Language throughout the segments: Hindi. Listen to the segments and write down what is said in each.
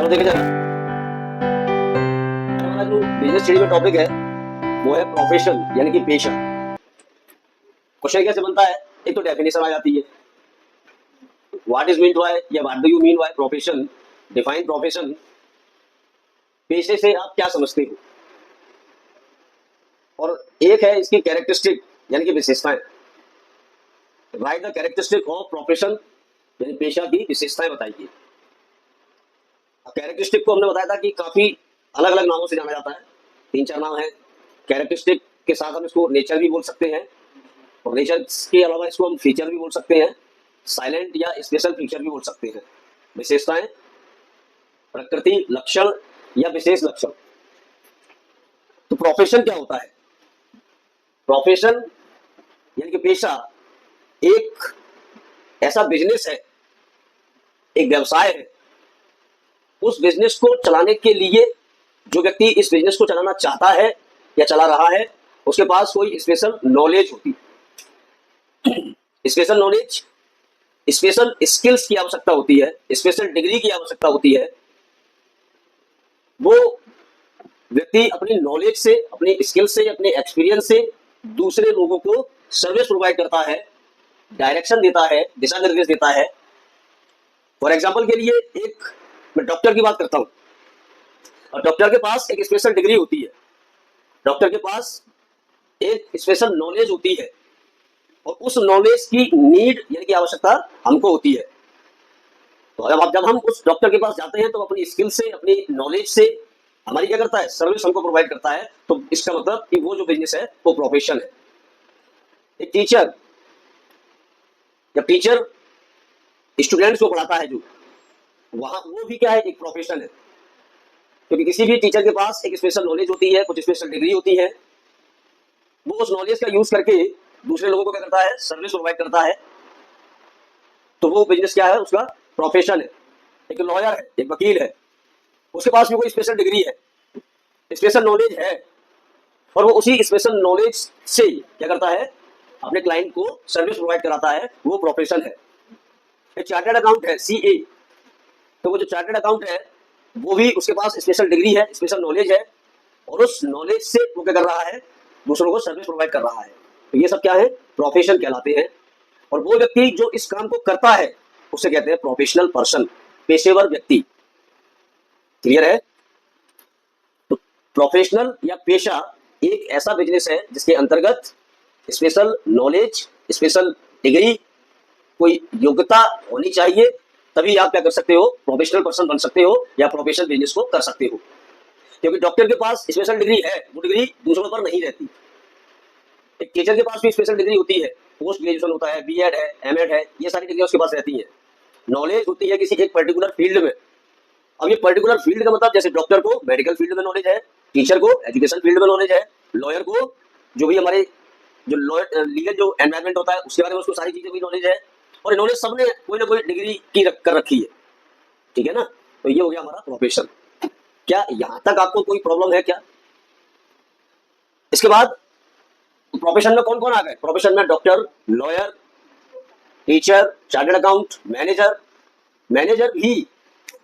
चलो देखा जाए, हमारा जो बिजनेस स्टडी का टॉपिक है वो है प्रोफेशन यानी कि पेशा। क्वेश्चन कैसे बनता है, एक तो डेफिनेशन आ जाती है, व्हाट इज मीन बाय या what do you mean by profession, define profession, पेशे से आप क्या समझते हो। और एक है इसकी कैरेक्टरिस्टिक यानी कि विशेषताएं, right the characteristic of profession यानी पेशा की विशेषताएं बताइए। कैरेक्टरिस्टिक को हमने बताया था कि काफी अलग अलग नामों से जाना जाता है, 3-4 नाम है। कैरेक्टरिस्टिक के साथ हम इसको नेचर भी बोल सकते हैं, और नेचर के अलावा इसको हम फीचर भी बोल सकते हैं, साइलेंट या स्पेशल फीचर भी बोल सकते हैं। विशेषताएं, प्रकृति, लक्षण या विशेष लक्षण। तो प्रोफेशन क्या होता है? प्रोफेशन यानी कि पेशा एक ऐसा बिजनेस है, एक व्यवसाय है। उस बिजनेस को चलाने के लिए जो व्यक्ति इस बिजनेस को चलाना चाहता है या चला रहा है, उसके पास कोई स्पेशल नॉलेज होती है, स्पेशल नॉलेज, स्पेशल स्किल्स की आवश्यकता होती है, स्पेशल डिग्री की आवश्यकता होती है। वो व्यक्ति अपनी नॉलेज से, अपनी स्किल से, अपने एक्सपीरियंस से दूसरे लोगों को सर्विस प्रोवाइड करता है, डायरेक्शन देता है, दिशा निर्देश देता है। फॉर एग्जाम्पल के लिए एक मैं डॉक्टर की बात करता हूं, और डॉक्टर के पास एक स्पेशल डिग्री होती है, डॉक्टर के पास एक स्पेशल नॉलेज होती है, और उस नॉलेज की नीड यानी कि आवश्यकता हमको होती है। तो जब हम उस डॉक्टर के पास जाते हैं तो अपनी स्किल से, अपनी नॉलेज से हमारी क्या करता है, सर्विस हमको प्रोवाइड करता है। तो इसका मतलब कि वो जो बिजनेस है वो प्रोफेशन है। एक टीचर, जब टीचर स्टूडेंट्स को पढ़ाता है, जो वहां वो भी क्या है, एक प्रोफेशन है। क्योंकि किसी भी टीचर के पास एक स्पेशल नॉलेज होती है, कुछ स्पेशल डिग्री होती है। वो उस नॉलेज का यूज करके दूसरे लोगों को क्या करता है, सर्विस प्रोवाइड करता है। तो वो बिजनेस क्या है, उसका प्रोफेशन है। एक लॉयर है, एक वकील है, उसके पास भी कोई स्पेशल डिग्री है, स्पेशल नॉलेज है, और वो उसी स्पेशल नॉलेज से क्या करता है, अपने क्लाइंट को सर्विस प्रोवाइड कराता है। वो प्रोफेशन है। एक चार्टर्ड अकाउंट है, सीए, तो वो जो चार्टर्ड अकाउंट है वो भी उसके पास स्पेशल डिग्री है, स्पेशल नॉलेज है, और उस नॉलेज से वो क्या कर रहा है, दूसरों को सर्विस प्रोवाइड कर रहा है। तो ये सब क्या है, प्रोफेशन कहलाते हैं। और वो व्यक्ति जो इस काम को करता है उसे कहते हैं प्रोफेशनल पर्सन, पेशेवर व्यक्ति। क्लियर है? तो प्रोफेशनल या पेशा एक ऐसा बिजनेस है जिसके अंतर्गत स्पेशल नॉलेज, स्पेशल डिग्री, कोई योग्यता होनी चाहिए, तभी आप क्या कर सकते हो, प्रोफेशनल पर्सन बन सकते हो या प्रोफेशनल बिजनेस को कर सकते हो। क्योंकि डॉक्टर के पास स्पेशल डिग्री है, वो डिग्री दूसरों पर नहीं रहती। एक टीचर के पास भी स्पेशल डिग्री होती है, पोस्ट ग्रेजुएशन होता है, बीएड है, एमएड है, ये सारी डिग्री उसके पास रहती है। नॉलेज होती है किसी एक पर्टिकुलर फील्ड में। अब ये पर्टिकुलर फील्ड का मतलब, जैसे डॉक्टर को मेडिकल फील्ड में नॉलेज है, टीचर को एजुकेशन फील्ड में नॉलेज है, लॉयर को जो भी हमारे जो लॉयर लीगल जो एनवायरमेंट होता है उसके बारे में उसको सारी चीजें भी नॉलेज है। और इन्होंने सबने कोई ना कोई डिग्री की कर रखी है। ठीक है ना? तो ये हो गया हमारा प्रोफेशन। क्या यहां तक आपको कोई प्रॉब्लम है क्या? इसके बाद प्रोफेशन में कौन कौन आ गए? प्रोफेशन में doctor, lawyer, teacher, chartered account, manager. Manager भी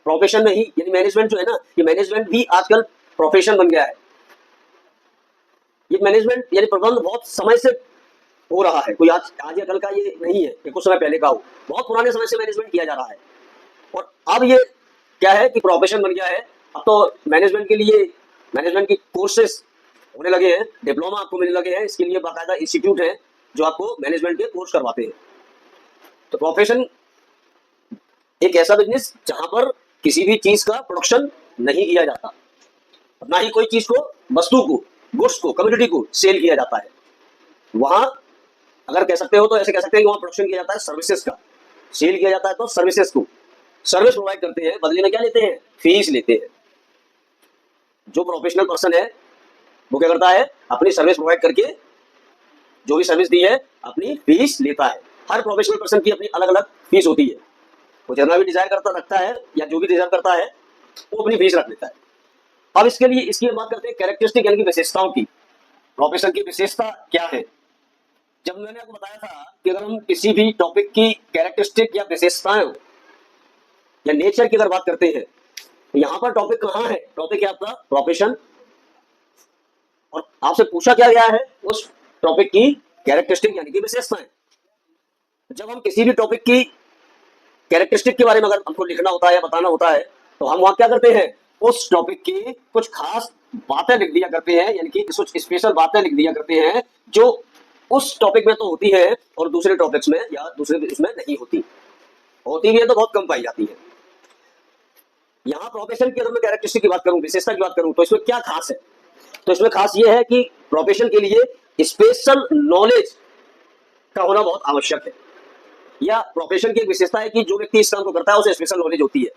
प्रोफेशन में ही, यानी मैनेजमेंट जो है ना, ये मैनेजमेंट भी आजकल प्रोफेशन बन गया है। ये मैनेजमेंट यानी प्रबंध बहुत समय से हो रहा है, कोई आज या कल का ये नहीं है कि कुछ समय पहले का हो, बहुत पुराने समय से मैनेजमेंट किया जा रहा है। और अब ये क्या है कि प्रोफेशन बन गया है। अब तो मैनेजमेंट के लिए मैनेजमेंट की कोर्सेस होने लगे हैं, डिप्लोमा आपको मिलने लगे हैं, इसके लिए बाकायदा इंस्टीट्यूट है जो आपको मैनेजमेंट के कोर्स करवाते हैं। तो प्रोफेशन एक ऐसा बिजनेस जहां पर किसी भी चीज का प्रोडक्शन नहीं किया जाता, ना ही कोई चीज को, वस्तु को, गुड्स को, कम्युनिटी को सेल किया जाता है। वहां अगर कह सकते हो तो ऐसे कह सकते हैं कि वहां प्रोडक्शन किया जाता है सर्विसेज का, सेल किया जाता है तो सर्विसेज को, सर्विस प्रोवाइड करते हैं, बदले में क्या लेते हैं, फीस लेते हैं। जो प्रोफेशनल पर्सन है वो क्या करता है, अपनी सर्विस प्रोवाइड करके जो भी सर्विस दी है अपनी फीस लेता है। हर प्रोफेशनल पर्सन की अपनी अलग अलग फीस होती है। वो जितना भी डिजायर करता रखता है या जो भी डिजायर करता है वो अपनी फीस रख लेता है। अब इसके लिए इसकी हम बात करते हैं कैरेक्टरिस्टिक यानी कि विशेषताओं की। प्रोफेशन की विशेषता क्या है? जब मैंने आपको बताया था कि अगर हम किसी भी टॉपिक की कैरेक्टरिस्टिक या विशेषताएं या नेचर की अगर बात करते हैं तो यहां पर टॉपिक कहां है, टॉपिक है आपका प्रोफेशन, और आपसे पूछा क्या गया है, उस टॉपिक की कैरेक्टरिस्टिक यानी कि विशेषताएं। जब हम किसी भी टॉपिक की कैरेक्टरिस्टिक के बारे में अगर हमको लिखना होता है या बताना होता है, तो हम वहां क्या करते हैं, उस टॉपिक की कुछ खास बातें लिख दिया करते हैं, यानी कि कुछ स्पेशल बातें लिख दिया करते हैं जो उस टॉपिक में तो होती है और दूसरे टॉपिक्स में या दूसरे इसमें नहीं होती, होती भी है तो बहुत कम पाई जाती है। यहाँ प्रोफेशन की अगर मैं कैरेक्टरिस्टिक की बात करूं, विशेषता की बात करूं, तो इसमें क्या खास है, तो इसमें खास ये है कि प्रोफेशन के लिए स्पेशल नॉलेज का होना बहुत आवश्यक है, या प्रोफेशन की एक विशेषता है कि जो व्यक्ति इस काम को करता है उसे स्पेशल नॉलेज होती है,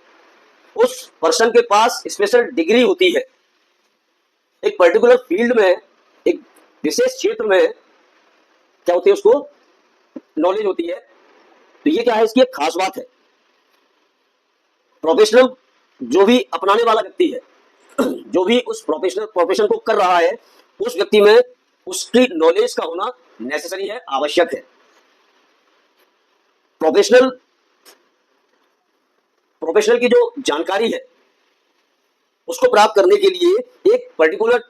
उस पर्सन के पास स्पेशल डिग्री होती है, एक पर्टिकुलर फील्ड में, एक विशेष क्षेत्र में क्या होती है, उसको नॉलेज होती है। तो ये क्या है, इसकी एक खास बात है। प्रोफेशनल जो भी अपनाने वाला व्यक्ति है, जो भी उस प्रोफेशन को कर रहा है, उस व्यक्ति में उसकी नॉलेज का होना नेसेसरी है, आवश्यक है। प्रोफेशनल की जो जानकारी है उसको प्राप्त करने के लिए एक पर्टिकुलर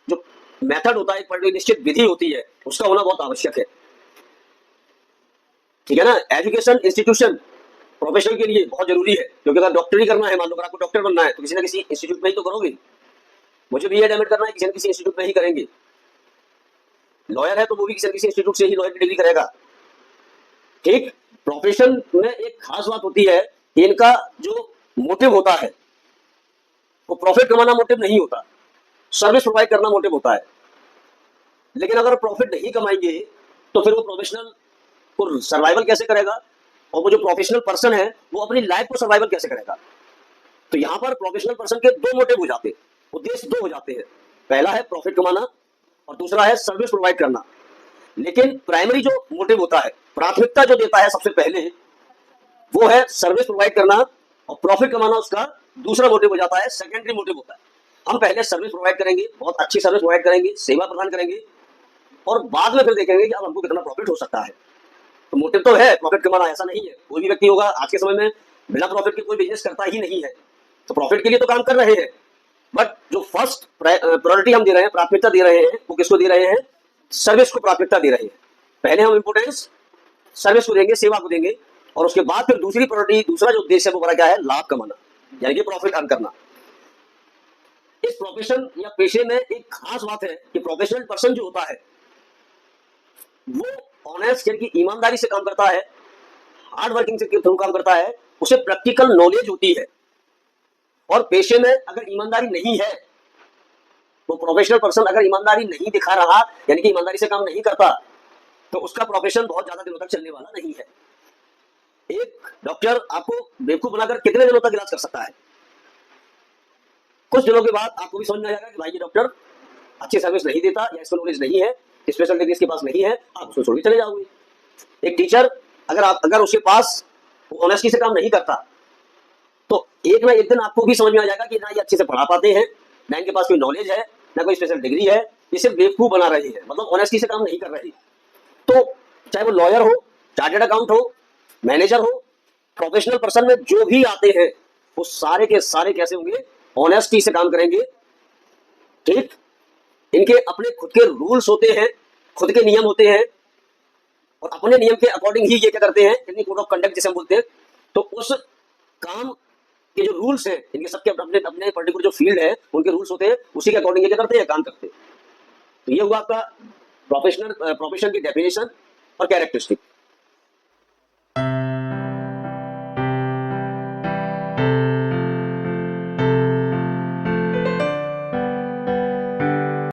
जो मेथड होता है, एक पर्टिकुलर निश्चित विधि होती है, उसका होना बहुत आवश्यक है, ठीक है ना। एजुकेशन इंस्टीट्यूशन प्रोफेशनल के लिए बहुत जरूरी है, क्योंकि अगर डॉक्टरी करना है, मान लो अगर आपको डॉक्टर बनना है तो किसी ना किसी इंस्टीट्यूट में ही तो करोगे। मुझे बीएड एमएड करना है, किसी न किसी इंस्टीट्यूट में ही करेंगे। लॉयर है तो वो भी किसी न किसी इंस्टीट्यूट से ही लॉयर की डिग्री करेगा, ठीक। प्रोफेशन में एक खास बात होती है, इनका जो मोटिव होता है वो प्रॉफिट कमाना मोटिव नहीं होता, सर्विस प्रोवाइड करना मोटिव होता है। लेकिन अगर प्रॉफिट नहीं कमाएंगे तो फिर वो प्रोफेशनल को सर्वाइवल कैसे करेगा, और वो जो प्रोफेशनल पर्सन है वो अपनी लाइफ को सर्वाइवल कैसे करेगा। तो यहां पर प्रोफेशनल पर्सन के दो मोटिव हो जाते हैं, उद्देश्य दो हो जाते हैं, पहला है प्रॉफिट कमाना और दूसरा है सर्विस प्रोवाइड करना। लेकिन प्राइमरी जो मोटिव होता है, प्राथमिकता जो देता है सबसे पहले, वो है सर्विस प्रोवाइड करना, और प्रॉफिट कमाना उसका दूसरा मोटिव हो जाता है, सेकेंडरी मोटिव होता है। हम पहले सर्विस प्रोवाइड करेंगे, बहुत अच्छी सर्विस प्रोवाइड करेंगे, सेवा प्रदान करेंगे, और बाद में फिर देखेंगे कि अब हमको कितना प्रॉफिट हो सकता है। तो मोटिव तो है प्रॉफिट कमाना, ऐसा नहीं है। कोई भी व्यक्ति होगा आज के समय में बिना प्रॉफिट के कोई बिजनेस करता ही नहीं है, तो प्रॉफिट के लिए तो काम कर रहे हैं, बट जो फर्स्ट प्रायोरिटी हम दे रहे हैं, प्राथमिकता दे रहे हैं, वो किसको दे रहे हैं, सर्विस को प्राथमिकता दे रहे हैं। पहले हम इंपोर्टेंस सर्विस को देंगे, सेवा को देंगे, और उसके बाद फिर दूसरी प्रायोरिटी, दूसरा जो उद्देश्य है वो बड़ा क्या है, लाभ कमाना, यानी कि प्रॉफिट अर्न करना। इस प्रोफेशन या पेशे में एक खास बात है कि प्रोफेशनल पर्सन जो होता है वो ऑनेस्ट यानी कि ईमानदारी से काम करता है, हार्ड वर्किंग से थ्रू काम करता है, उसे प्रैक्टिकल नॉलेज होती है। और पेशे में अगर ईमानदारी नहीं है, वो प्रोफेशनल पर्सन अगर ईमानदारी नहीं दिखा रहा, यानी कि ईमानदारी से काम नहीं करता, तो उसका प्रोफेशन बहुत ज्यादा दिनों तक चलने वाला नहीं है। एक डॉक्टर आपको बेवकूफ बनाकर कितने दिनों तक इलाज कर सकता है, कुछ दिनों के बाद आपको भी समझ में आ जाएगा कि भाई ये डॉक्टर अच्छी सर्विस नहीं देता, या इसको नॉलेज नहीं है, स्पेशल डिग्री इसके पास नहीं है, आप उसको छोड़ के चले जाओगे। एक टीचर अगर उसके पास ऑनेस्टी से काम नहीं करता, तो एक ना एक दिन आपको भी समझ में आ जाएगा कि ना ये अच्छे से पढ़ा पाते हैं, ना इनके पास कोई नॉलेज है, ना कोई स्पेशल डिग्री है, ये सिर्फ बेवकूफ बना रहे हैं, मतलब ऑनेस्टी से काम नहीं कर रहे। तो चाहे वो लॉयर हो, चार्टर्ड अकाउंट हो, मैनेजर हो, प्रोफेशनल पर्सन में जो भी आते हैं वो सारे के सारे कैसे होंगे, ऑनेस्टी से काम करेंगे, ठीक। इनके अपने खुद के रूल्स होते हैं, खुद के नियम होते हैं, और अपने नियम के अकॉर्डिंग ही ये क्या करते हैं, इनकी कोड ऑफ कंडक्ट जिसे हम बोलते हैं। तो उस काम के जो रूल्स हैं, इनके सबके अपने अपने पर्टिकुलर जो फील्ड है उनके रूल्स होते हैं, उसी के अकॉर्डिंग ये क्या करते हैं, काम करते हैं। तो ये हुआ आपका प्रोफेशन की डेफिनेशन और कैरेक्टरिस्टिक।